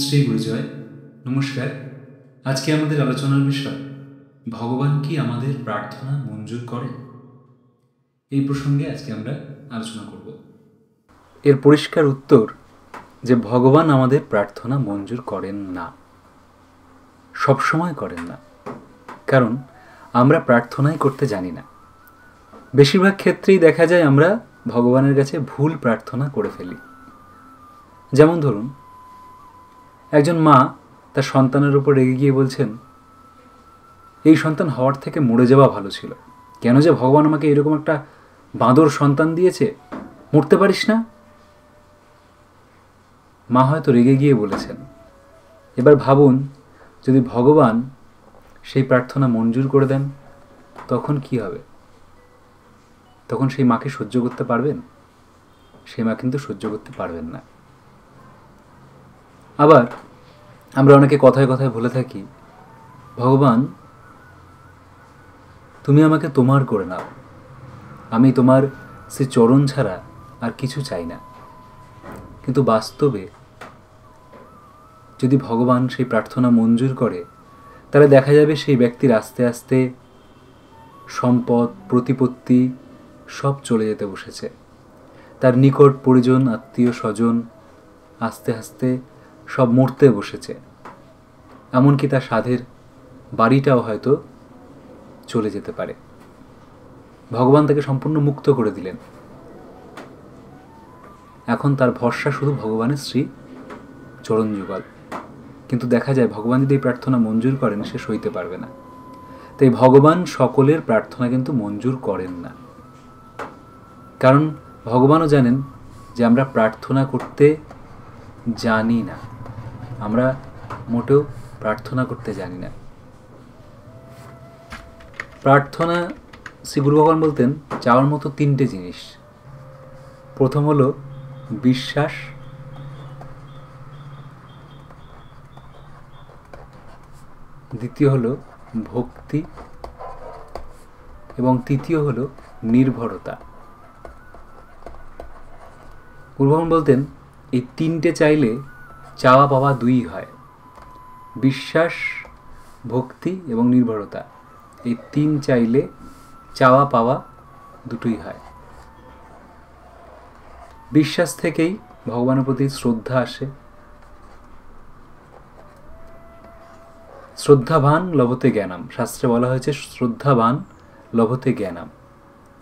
শ্রী গুরুজয়। নমস্কার। আজকে আমাদের আলোচনার বিষয়, ভগবান কি আমাদের প্রার্থনা মঞ্জুর করেন? এই প্রসঙ্গে আজকে আমরা আলোচনা করব। এর পরিষ্কার উত্তর যে ভগবান আমাদের প্রার্থনা মঞ্জুর করেন না, সবসময় করেন না। কারণ আমরা প্রার্থনাই করতে জানি না। বেশিরভাগ ক্ষেত্রেই দেখা যায় আমরা ভগবানের কাছে ভুল প্রার্থনা করে ফেলি। যেমন ধরুন, একজন মা তার সন্তানের উপর রেগে গিয়ে বলছেন, এই সন্তান হওয়ার থেকে মরে যাওয়া ভালো ছিল। কেন যে ভগবান আমাকে এরকম একটা বাঁদর সন্তান দিয়েছে, মরতে পারিস না? মা হয়তো রেগে গিয়ে বলেছেন। এবার ভাবুন, যদি ভগবান সেই প্রার্থনা মঞ্জুর করে দেন, তখন কি হবে? তখন সেই মাকে সহ্য করতে পারবেন? সেই মা কিন্তু সহ্য করতে পারবেন না। আবার আমরা অনেকে কথায় কথায় বলে থাকি, ভগবান তুমি আমাকে তোমার করে নাও, আমি তোমার সে চরণ ছাড়া আর কিছু চাই না। কিন্তু বাস্তবে যদি ভগবান সেই প্রার্থনা মঞ্জুর করে, তাহলে দেখা যাবে সেই ব্যক্তির আস্তে আস্তে সম্পদ, প্রতিপত্তি সব চলে যেতে বসেছে। তার নিকট পরিজন, আত্মীয় স্বজন আস্তে আস্তে সব মরতে বসেছে। এমনকি তার সাধের বাড়িটাও হয়তো চলে যেতে পারে। ভগবান তাকে সম্পূর্ণ মুক্ত করে দিলেন। এখন তার ভরসা শুধু ভগবানের শ্রী চরণ যুগল। কিন্তু দেখা যায় ভগবান যদি এই প্রার্থনা মঞ্জুর করেন, সে সইতে পারবে না। তাই ভগবান সকলের প্রার্থনা কিন্তু মঞ্জুর করেন না। কারণ ভগবানও জানেন যে আমরা প্রার্থনা করতে জানি না। আমরা মোটেও প্রার্থনা করতে জানি না। প্রার্থনা, শ্রী গুরু ভগবান বলতেন, চাওয়ার মতো তিনটে জিনিস। প্রথম হলো বিশ্বাস, দ্বিতীয় হলো ভক্তি এবং তৃতীয় হলো নির্ভরতা। গুরু ভগবান বলতেন, এই তিনটে চাইলে চাওয়া পাওয়া দুই হয়। বিশ্বাস, ভক্তি এবং নির্ভরতা, এই তিন চাইলে চাওয়া পাওয়া দুটোই হয়। বিশ্বাস থেকেই ভগবানের প্রতি শ্রদ্ধা আসে। শ্রদ্ধাবান লভতে জ্ঞানাম, শাস্ত্রে বলা হয়েছে শ্রদ্ধাবান লভতে জ্ঞানাম।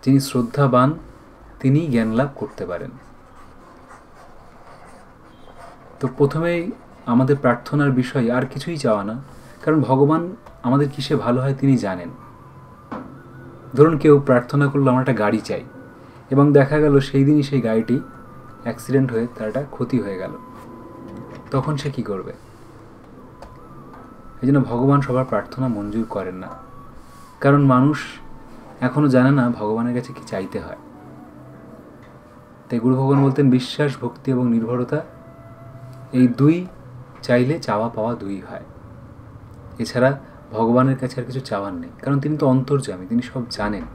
যিনি শ্রদ্ধাবান তিনি জ্ঞান লাভ করতে পারেন। তো প্রথমেই আমাদের প্রার্থনার বিষয় আর কিছুই চাওয়া না, কারণ ভগবান আমাদের কিসে ভালো হয় তিনি জানেন। ধরুন কেউ প্রার্থনা করলো আমার একটা গাড়ি চাই, এবং দেখা গেল সেই দিনই সেই গাড়িটি অ্যাক্সিডেন্ট হয়ে তার একটা ক্ষতি হয়ে গেল, তখন সে কি করবে? এই জন্য ভগবান সবার প্রার্থনা মঞ্জুর করেন না, কারণ মানুষ এখনও জানে না ভগবানের কাছে কি চাইতে হয়। তাই গুরু ভগবান বলতেন, বিশ্বাস, ভক্তি এবং নির্ভরতা, এই দুই চাইলে চাওয়া পাওয়া দুই হয়। এছাড়া ভগবানের কাছে আর কিছু চাওয়ার নেই, কারণ তিনি তো অন্তর্যামী, তিনি সব জানেন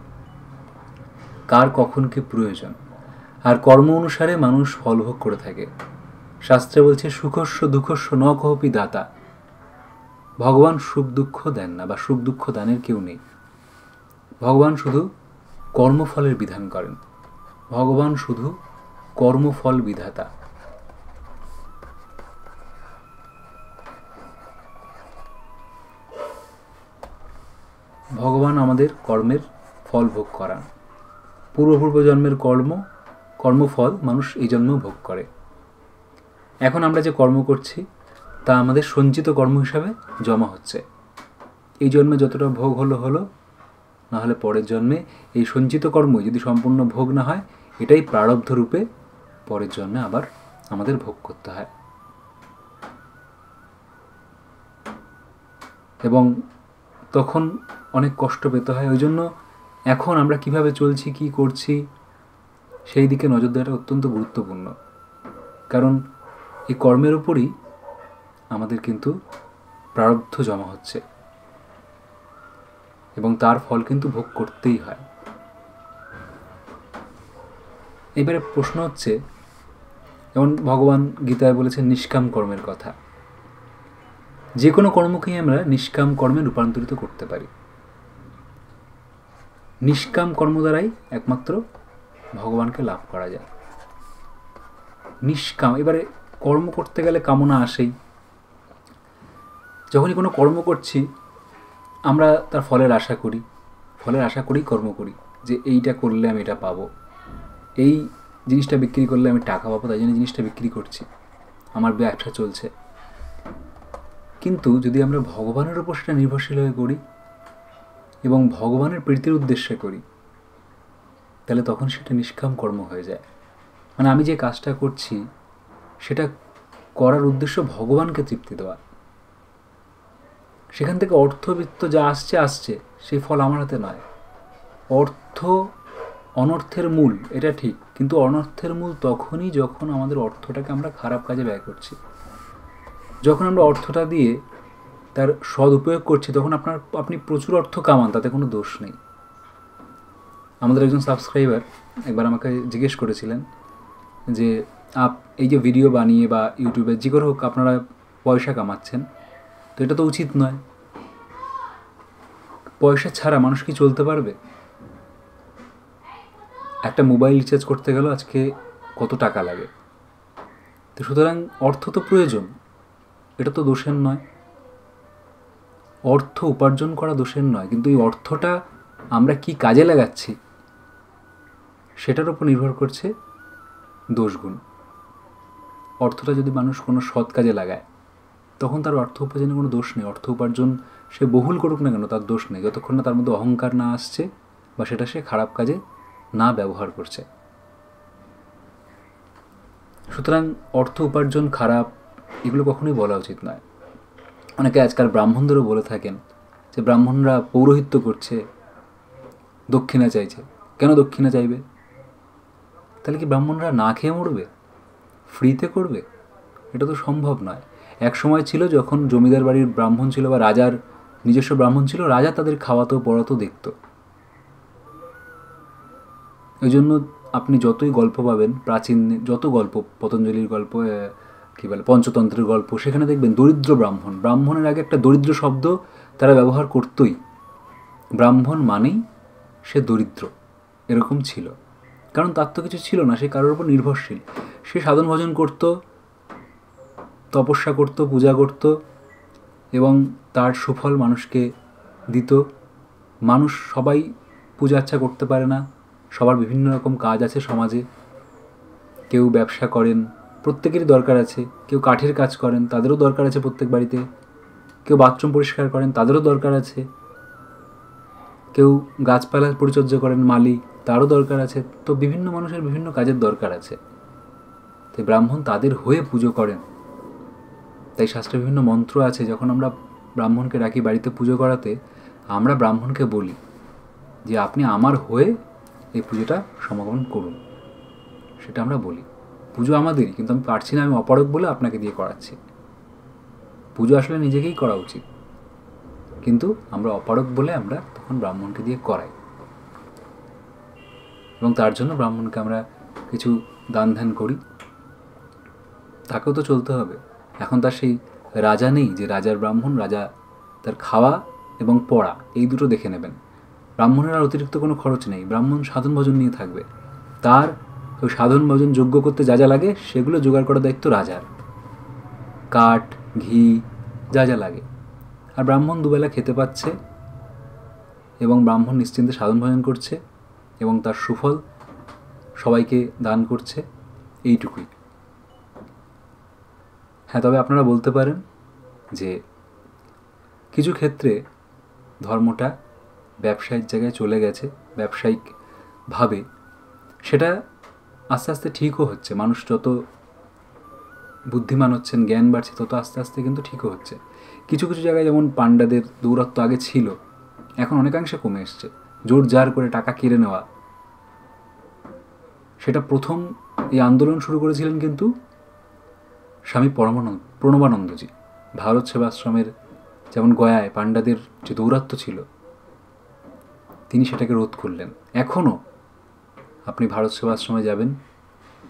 কার কখন কি প্রয়োজন। আর কর্ম অনুসারে মানুষ ফলভোগ করে থাকে। শাস্ত্রে বলছে, সুখস্য দুঃখস্য ন কহপি দাতা। ভগবান সুখ দুঃখ দেন না, বা সুখ দুঃখ দানের কেউ নেই। ভগবান শুধু কর্মফলের বিধান করেন। ভগবান শুধু কর্মফল বিধাতা। ভগবান আমাদের কর্মের ফল ভোগ করান। পূর্ব জন্মের কর্মফল মানুষ এই জন্মেও ভোগ করে। এখন আমরা যে কর্ম করছি তা আমাদের সঞ্চিত কর্ম হিসাবে জমা হচ্ছে। এই জন্মে যতটা ভোগ হলো, না হলে পরের জন্মে এই সঞ্চিত কর্মই যদি সম্পূর্ণ ভোগ না হয়, এটাই প্রারব্ধ রূপে পরের জন্মে আবার আমাদের ভোগ করতে হয়। এবং তখন অনেক কষ্ট পেতে হয়। ওই জন্য এখন আমরা কিভাবে চলছি, কি করছি, সেই দিকে নজর দেওয়াটা অত্যন্ত গুরুত্বপূর্ণ। কারণ এই কর্মের উপরই আমাদের কিন্তু প্রারব্ধ জমা হচ্ছে, এবং তার ফল কিন্তু ভোগ করতেই হয়। এবারে প্রশ্ন হচ্ছে, যেমন ভগবান গীতায় বলেছেন নিষ্কাম কর্মের কথা। যে কোনো কর্মকেই আমরা নিষ্কাম কর্মে রূপান্তরিত করতে পারি। নিষ্কাম কর্ম দ্বারাই একমাত্র ভগবানকে লাভ করা যায়। নিষ্কাম, এবারে কর্ম করতে গেলে কামনা আসেই। যখনই কোনো কর্ম করছি আমরা তার ফলের আশা করি, ফলের আশা করেই কর্ম করি, যে এইটা করলে আমি এটা পাবো, এই জিনিসটা বিক্রি করলে আমি টাকা পাবো, তাই জন্য জিনিসটা বিক্রি করছি, আমার ব্যবসা চলছে। কিন্তু যদি আমরা ভগবানের উপর সেটা নির্ভরশীল হয়ে করি এবং ভগবানের প্রীতির উদ্দেশ্যে করি, তাহলে তখন সেটা নিষ্কাম কর্ম হয়ে যায়। মানে আমি যে কাজটা করছি সেটা করার উদ্দেশ্য ভগবানকে তৃপ্তি দেওয়া। সেখান থেকে অর্থবিত্ত যা আসছে সেই ফল আমার হাতে নয়। অর্থ অনর্থের মূল, এটা ঠিক, কিন্তু অনর্থের মূল তখনই যখন আমাদের অর্থটাকে আমরা খারাপ কাজে ব্যয় করছি। যখন আমরা অর্থটা দিয়ে তার সদুপয়োগ করছি তখন আপনি প্রচুর অর্থ কামান, তাতে কোনো দোষ নেই। আমাদের একজন সাবস্ক্রাইবার একবার আমাকে জিজ্ঞেস করেছিলেন যে এই যে ভিডিও বানিয়ে বা ইউটিউবে যে করে হোক আপনারা পয়সা কামাচ্ছেন, তো এটা তো উচিত নয়। পয়সা ছাড়া মানুষ কি চলতে পারবে? একটা মোবাইল রিচার্জ করতে গেলেও আজকে কত টাকা লাগে। তো সুতরাং অর্থ তো প্রয়োজন, এটা তো দোষের নয়। অর্থ উপার্জন করা দোষের নয়, কিন্তু এই অর্থটা আমরা কি কাজে লাগাচ্ছি সেটার উপর নির্ভর করছে দোষগুণ। অর্থটা যদি মানুষ কোনো সৎ কাজে লাগায় তখন তার অর্থ উপার্জনে কোনো দোষ নেই। অর্থ উপার্জন সে বহুল করুক না কেন তার দোষ নেই, যতক্ষণ না তার মধ্যে অহংকার না আসছে বা সেটা সে খারাপ কাজে না ব্যবহার করছে। সুতরাং অর্থ উপার্জন খারাপ এগুলো কখনোই বলা উচিত নয়। অনেকে আজকাল ব্রাহ্মণদেরও বলে থাকেন যে ব্রাহ্মণরা পৌরোহিত্য করছে, দক্ষিণা চাইছে। কেন দক্ষিণা চাইবে? তাহলে কি ব্রাহ্মণরা না খেয়ে মরবে? ফ্রিতে করবে? এটা তো সম্ভব নয়। এক সময় ছিল যখন জমিদার বাড়ির ব্রাহ্মণ ছিল বা রাজার নিজস্ব ব্রাহ্মণ ছিল, রাজা তাদের খাওয়াতো পড়াতো দেখত। ওই জন্য আপনি যতই গল্প পাবেন, প্রাচীন যত গল্প, পতঞ্জলির গল্প, কী বলে পঞ্চতন্ত্রের গল্প, সেখানে দেখবেন দরিদ্র ব্রাহ্মণ, ব্রাহ্মণের আগে একটা দরিদ্র শব্দ তারা ব্যবহার করতই। ব্রাহ্মণ মানেই সে দরিদ্র, এরকম ছিল। কারণ তার তো কিছু ছিল না, সে কারোর উপর নির্ভরশীল। সে সাধন ভজন করত, তপস্যা করত, পূজা করত এবং তার সুফল মানুষকে দিত। মানুষ সবাই পূজা আর্চা করতে পারে না, সবার বিভিন্ন রকম কাজ আছে সমাজে। কেউ ব্যবসা করেন, প্রত্যেকেরই দরকার আছে। কেউ কাঠের কাজ করেন, তাদেরও দরকার আছে প্রত্যেক বাড়িতে। কেউ বাথরুম পরিষ্কার করেন, তাদেরও দরকার আছে। কেউ গাছপালা পরিচর্যা করেন, মালি, তারও দরকার আছে। তো বিভিন্ন মানুষের বিভিন্ন কাজের দরকার আছে। তাই ব্রাহ্মণ তাদের হয়ে পুজো করেন। তাই শাস্ত্রে বিভিন্ন মন্ত্র আছে, যখন আমরা ব্রাহ্মণকে ডাকি বাড়িতে পুজো করাতে, আমরা ব্রাহ্মণকে বলি যে আপনি আমার হয়ে এই পুজোটা সমাপন করুন, সেটা আমরা বলি। পুজো আমাদেরই, কিন্তু আমি পারছি না, আমি অপারগ বলে আপনাকে দিয়ে করাচ্ছি। পুজো আসলে নিজেকেই করা উচিত, কিন্তু আমরা অপারগ বলে আমরা তখন ব্রাহ্মণকে দিয়ে করাই। এবং তার জন্য ব্রাহ্মণকে আমরা কিছু দান ধ্যান করি। তাকেও তো চলতে হবে। এখন তার সেই রাজা নেই যে রাজার ব্রাহ্মণ, রাজা তার খাওয়া এবং পড়া এই দুটো দেখে নেবেন। ব্রাহ্মণের আর অতিরিক্ত কোনো খরচ নেই, ব্রাহ্মণ সাধন ভজন নিয়ে থাকবে। তার ওই সাধন ভজন যোগ্য করতে যা যা লাগে সেগুলো জোগাড় করার দায়িত্ব রাজার। কাঠ, ঘি, যা যা লাগে। আর ব্রাহ্মণ দুবেলা খেতে পাচ্ছে এবং ব্রাহ্মণ নিশ্চিন্তে সাধন ভজন করছে এবং তার সুফল সবাইকে দান করছে, এইটুকুই। হ্যাঁ, তবে আপনারা বলতে পারেন যে কিছু ক্ষেত্রে ধর্মটা ব্যবসায়িক জায়গায় চলে গেছে, ব্যবসায়িকভাবে। সেটা আস্তে আস্তে ঠিকও হচ্ছে। মানুষ যত বুদ্ধিমান হচ্ছেন, জ্ঞান বাড়ছে, তত আস্তে আস্তে কিন্তু ঠিকও হচ্ছে। কিছু কিছু জায়গায় যেমন পাণ্ডাদের দৌরাত্ম্য আগে ছিল, এখন অনেকাংশে কমে এসছে। জোর জার করে টাকা কেড়ে নেওয়া, সেটা প্রথম এই আন্দোলন শুরু করেছিলেন কিন্তু স্বামী প্রণবানন্দজি। ভারত সেবাশ্রমের যেমন গয়ায় পাণ্ডাদের যে দৌরাত্ম্য ছিল, তিনি সেটাকে রোধ করলেন। এখনও আপনি ভারত সেবাশ্রমে যাবেন,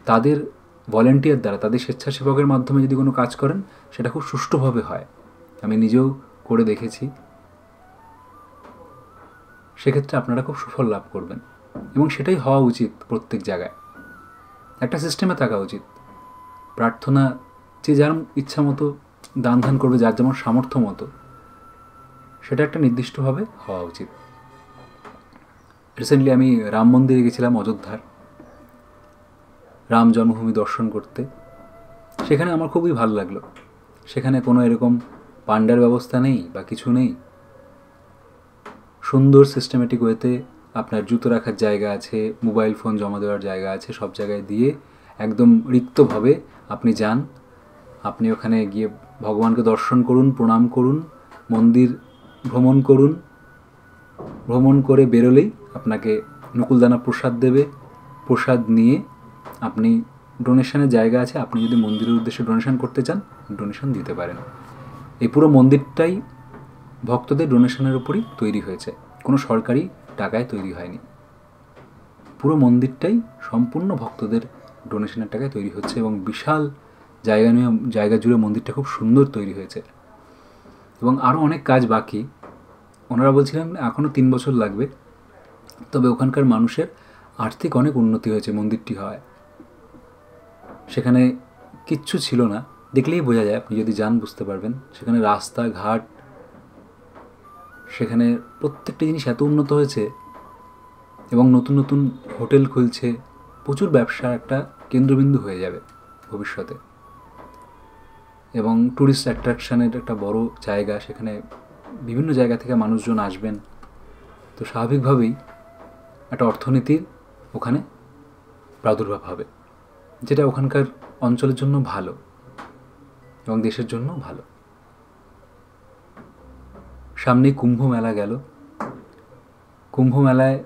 তাদের ভলেন্টিয়ার দ্বারা, তাদের স্বেচ্ছাসেবকের মাধ্যমে যদি কোনো কাজ করেন, সেটা খুব সুষ্ঠুভাবে হয়। আমি নিজেও করে দেখেছি। সেক্ষেত্রে আপনারা খুব সুফল লাভ করবেন, এবং সেটাই হওয়া উচিত। প্রত্যেক জায়গায় একটা সিস্টেমে থাকা উচিত। প্রার্থনা যে যার ইচ্ছা মতো দান ধ্যান করবে, যার যেমন সামর্থ্য মতো, সেটা একটা নির্দিষ্টভাবে হওয়া উচিত। রিসেন্টলি আমি রাম মন্দিরে গেছিলাম, অযোধ্যার রাম জন্মভূমি দর্শন করতে। সেখানে আমার খুবই ভালো লাগলো। সেখানে কোনো এরকম পান্ডার ব্যবস্থা নেই বা কিছু নেই। সুন্দর সিস্টেমেটিক ওয়েতে আপনার জুতো রাখার জায়গা আছে, মোবাইল ফোন জমা দেওয়ার জায়গা আছে, সব জায়গায় দিয়ে একদম রিক্তভাবে আপনি যান। আপনি ওখানে গিয়ে ভগবানকে দর্শন করুন, প্রণাম করুন, মন্দির ভ্রমণ করুন। ভ্রমণ করে বেরোলেই আপনাকে নকুলদানা প্রসাদ দেবে। প্রসাদ নিয়ে আপনি ডোনেশনের জায়গা আছে, আপনি যদি মন্দিরের উদ্দেশ্যে ডোনেশন করতে চান, ডোনেশন দিতে পারেন। এই পুরো মন্দিরটাই ভক্তদের ডোনেশনের উপরই তৈরি হয়েছে, কোনো সরকারি টাকায় তৈরি হয়নি। পুরো মন্দিরটাই সম্পূর্ণ ভক্তদের ডোনেশনের টাকায় তৈরি হচ্ছে, এবং বিশাল জায়গা জুড়ে মন্দিরটা খুব সুন্দর তৈরি হয়েছে। এবং আরও অনেক কাজ বাকি। ওনারা বলছিলেন এখনও 3 বছর লাগবে, তবে ওখানকার মানুষের আর্থিক অনেক উন্নতি হয়েছে মন্দিরটি হওয়ায়। সেখানে কিচ্ছু ছিল না, দেখলেই বোঝা যায়, আপনি যদি যান বুঝতে পারবেন। সেখানে রাস্তাঘাট, সেখানে প্রত্যেকটা জিনিস এত উন্নত হয়েছে, এবং নতুন নতুন হোটেল খুলছে। প্রচুর ব্যবসার একটা কেন্দ্রবিন্দু হয়ে যাবে ভবিষ্যতে, এবং ট্যুরিস্ট অ্যাট্রাকশানের একটা বড় জায়গা। সেখানে বিভিন্ন জায়গা থেকে মানুষজন আসবেন, তো স্বাভাবিকভাবেই একটা অর্থনীতির ওখানে প্রাদুর্ভাব হবে, যেটা ওখানকার অঞ্চলের জন্য ভালো এবং দেশের জন্য ভালো। সামনেই কুম্ভ মেলা গেল। কুম্ভ মেলায়,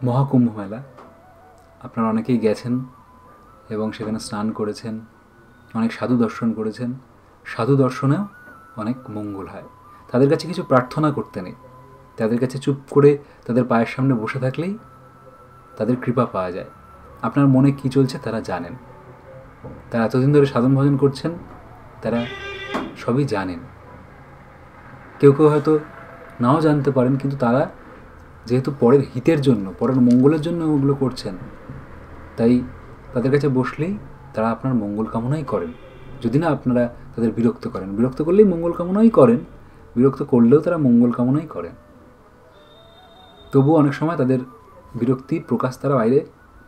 মহাকুম্ভ মেলা, আপনারা অনেকেই গেছেন এবং সেখানে স্নান করেছেন, অনেক সাধু দর্শন করেছেন। সাধু দর্শনেও অনেক মঙ্গল হয়। তাদের কাছে কিছু প্রার্থনা করতে নেই, তাদের কাছে চুপ করে তাদের পায়ের সামনে বসে থাকলেই তাদের কৃপা পাওয়া যায়। আপনার মনে কী চলছে তারা জানেন। তারা এতদিন ধরে সাধন ভজন করছেন, তারা সবই জানেন। কেউ কেউ হয়তো নাও জানতে পারেন, কিন্তু তারা যেহেতু পরের হিতের জন্য, পরের মঙ্গলের জন্য ওগুলো করছেন, তাই তাদের কাছে বসলেই তারা আপনার মঙ্গল কামনাই করেন। যদি না আপনারা তাদের বিরক্ত করেন, বিরক্ত করলেই মঙ্গল কামনাই করেন, বিরক্ত করলেও তারা মঙ্গল কামনাই করেন। তবুও অনেক সময় তাদের বিরক্তির প্রকাশ তারা বাইরে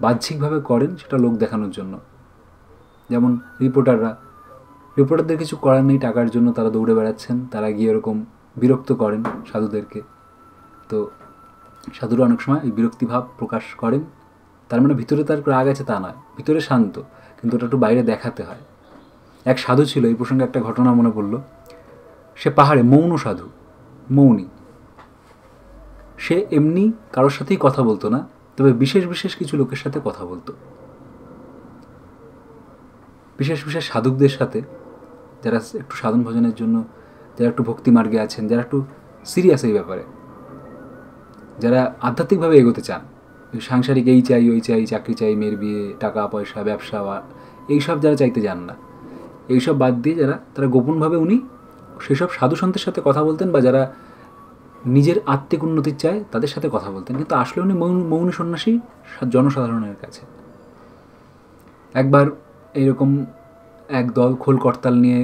বাহ্যিকভাবে করেন, সেটা লোক দেখানোর জন্য। যেমন রিপোর্টারদের কিছু করার নেই, টাকার জন্য তারা দৌড়ে বেড়াচ্ছেন, তারা গিয়ে এরকম বিরক্ত করেন সাধুদেরকে। তো সাধুরা অনেক সময় এই বিরক্তিভাব প্রকাশ করেন। তার মানে ভিতরে তার রাগ আছে তা নয়, ভিতরে শান্ত, কিন্তু ওটা একটু বাইরে দেখাতে হয়। এক সাধু ছিল, এই প্রসঙ্গে একটা ঘটনা মনে পড়ল। সে পাহাড়ে মৌন সাধু, মৌনী। সে এমনি কারোর সাথেই কথা বলতো না, তবে বিশেষ বিশেষ কিছু লোকের সাথে কথা বলতো। বিশেষ বিশেষ সাধকদের সাথে, যারা একটু সাধন ভজনের জন্য, যারা একটু ভক্তি মার্গে আছেন, যারা একটু সিরিয়াস এই ব্যাপারে, যারা আধ্যাত্মিকভাবে এগোতে চান। সাংসারিক এই চাই ওই চাই, চাকরি চাই, মেয়ের বিয়ে, টাকা পয়সা, ব্যবসা, এইসব যারা চাইতে যান না, এইসব বাদ দিয়ে তারা গোপনভাবে উনি সেসব সাধু সন্তের সাথে কথা বলতেন, বা যারা নিজের আত্মিক উন্নতির চায় তাদের সাথে কথা বলতেন। কিন্তু আসলে উনি মৌনী সন্ন্যাসী জনসাধারণের কাছে। একবার এইরকম এক দল খোল করতাল নিয়ে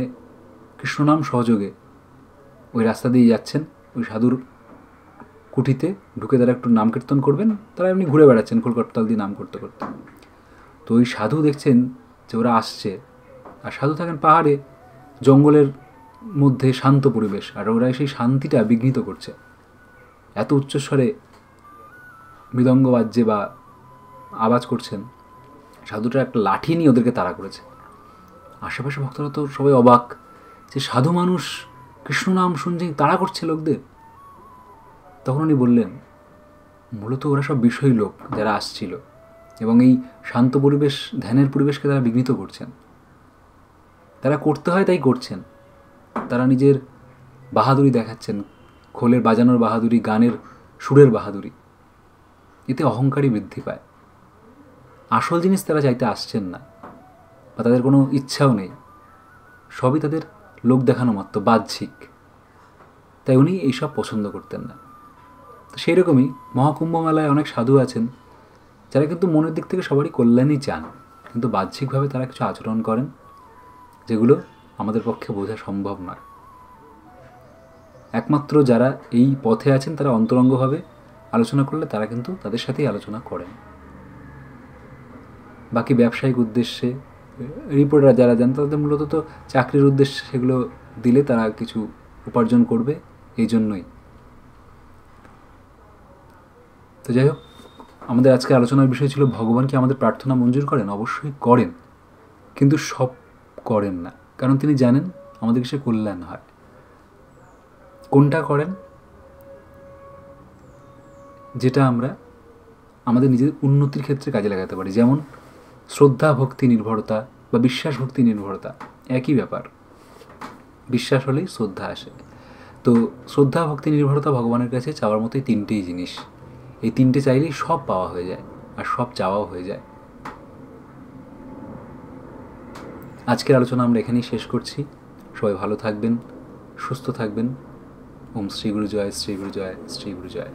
কৃষ্ণনাম সহযোগে ওই রাস্তা দিয়ে যাচ্ছেন। ওই সাধুর কুঠিতে ঢুকে তারা একটু নাম কীর্তন করবেন, তারা এমনি ঘুরে বেড়াচ্ছেন খোল করতাল দিয়ে নাম করতে করতে। তো ওই সাধু দেখছেন যে ওরা আসছে, আর সাধু থাকেন পাহাড়ে, জঙ্গলের মধ্যে শান্ত পরিবেশ, আর ওরা সেই শান্তিটা বিঘ্নিত করছে। এত উচ্চস্বরে মৃদঙ্গ বাজছে বা আওয়াজ করছেন। সাধুটা একটা লাঠি নিয়ে ওদেরকে তাড়া করেছে। আশেপাশে ভক্তরা তো সবাই অবাক, যে সাধু মানুষ কৃষ্ণ নাম শুনছে, তাড়া করছে লোকদের। তখন উনি বললেন, মূলত ওরা সব বিষয়ী লোক যারা আসছিল, এবং এই শান্ত পরিবেশ, ধ্যানের পরিবেশকে তারা বিঘ্নিত করছেন। তারা করতে হয় তাই করছেন, তারা নিজের বাহাদুরি দেখাচ্ছেন, খোলের বাজানোর বাহাদুরি, গানের সুরের বাহাদুরি। এতে অহংকারই বৃদ্ধি পায়। আসল জিনিস তারা চাইতে আসছেন না, বা তাদের কোনো ইচ্ছাও নেই। সবই তাদের লোক দেখানো মাত্র, বাহ্যিক। তাই উনি এইসব পছন্দ করতেন না। তো সেই রকমই মহাকুম্ভ মেলায় অনেক সাধু আছেন যারা কিন্তু মনের দিক থেকে সবারই কল্যাণই চান, কিন্তু বাহ্যিকভাবে তারা কিছু আচরণ করেন যেগুলো আমাদের পক্ষে বোঝা সম্ভব নয়। একমাত্র যারা এই পথে আছেন তারা অন্তরঙ্গভাবে আলোচনা করলে তারা কিন্তু তাদের সাথেই আলোচনা করেন। বাকি ব্যবসায়িক উদ্দেশ্যে রিপোর্টার যারা যান তাদের মূলত তো চাকরির উদ্দেশ্যে সেগুলো দিলে তারা কিছু উপার্জন করবে, এই জন্যই। তো যাই হোক, আমাদের আজকে আলোচনার বিষয় ছিল ভগবান কি আমাদের প্রার্থনা মঞ্জুর করেন? অবশ্যই করেন, কিন্তু সব করেন না, কারণ তিনি জানেন আমাদের কিসে কল্যাণ হয়। কোনটা করেন? যেটা আমরা আমাদের নিজেদের উন্নতির ক্ষেত্রে কাজে লাগাতে পারি, যেমন শ্রদ্ধা ভক্তি নির্ভরতা বা বিশ্বাস ভক্তি নির্ভরতা, একই ব্যাপার। বিশ্বাস হলেই শ্রদ্ধা আসে। তো শ্রদ্ধা ভক্তি নির্ভরতা ভগবানের কাছে চাওয়ার মতোই তিনটেই জিনিস। এই তিনটে চাইলেই সব পাওয়া হয়ে যায় আর সব চাওয়াও হয়ে যায়। আজকের আলোচনা আমরা এখানেই শেষ করছি। সবাই ভালো থাকবেন, সুস্থ থাকবেন। ওম শ্রী গুরু জয়, শ্রী গুরু জয়, শ্রী গুরু জয়।